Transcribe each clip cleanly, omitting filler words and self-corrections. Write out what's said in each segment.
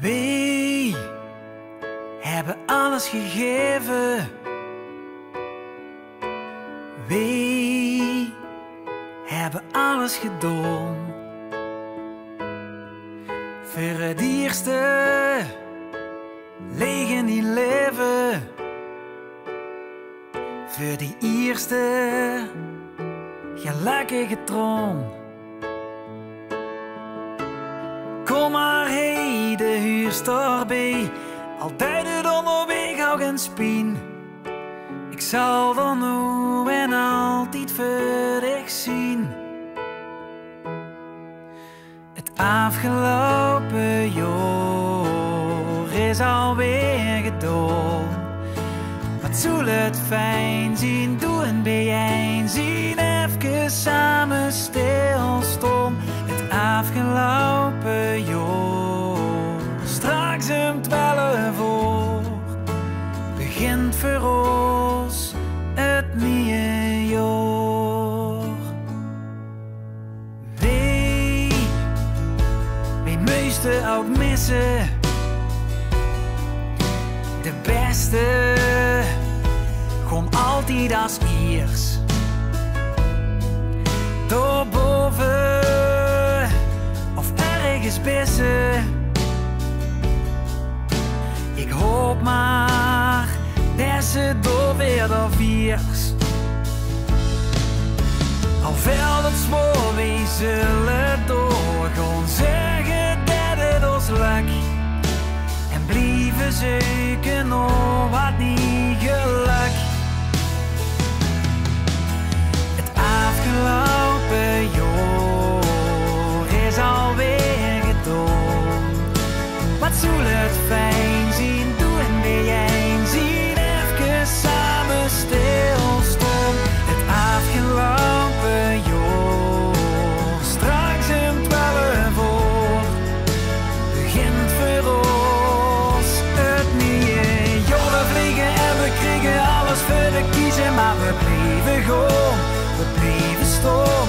Wij hebben alles gegeven. Wij hebben alles gedaan. Voor het eerste liggen die leven. Voor die eerste gelukkige troon. Kom maar heen, de huurster bij. Altijd het onderweg hou geen spien. Ik zal dan nu en altijd voor dich zien. Het afgelopen jaar is alweer gedaan. Wat zal het fijn zien, doen bijeen zien, even samen stilstaan. Het afgelopen jaar, straks om 12 uur, begint voor ons het nieuwe jaar. Wij moesten ook missen, de beste gewoon altijd als eerst. Daarboven of ergens bissen. Ik hoop maar dat ze door weer de viers. Al veel het zwaar, we zullen doorgaan. Zeggen dat het ons lukt. En blijven zoeken naar wat niet gelukt. Het afgelopen jaar is alweer gedaan. Wat zal het fijn zien, doen bijeen zien, even samen stilstaan. Het afgelopen jaar, straks om 12 uur, begint voor ons het nieuwe jaar. We vliegen en we kregen alles voor de kiezen, maar we blijven gewoon, we blijven staan.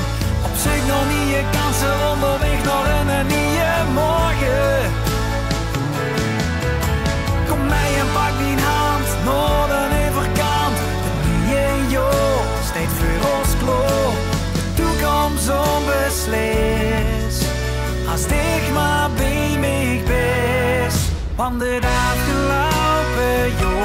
Op zoek nog nieuwe kansen, onderweg naar een nieuwe morgen. Kom mij en pak die hand naar de overkant. Het nieuwe jaar staat voor ons klaar. De toekomst onbeslist, als ik maar bij mij best. Want het afgelopen jaar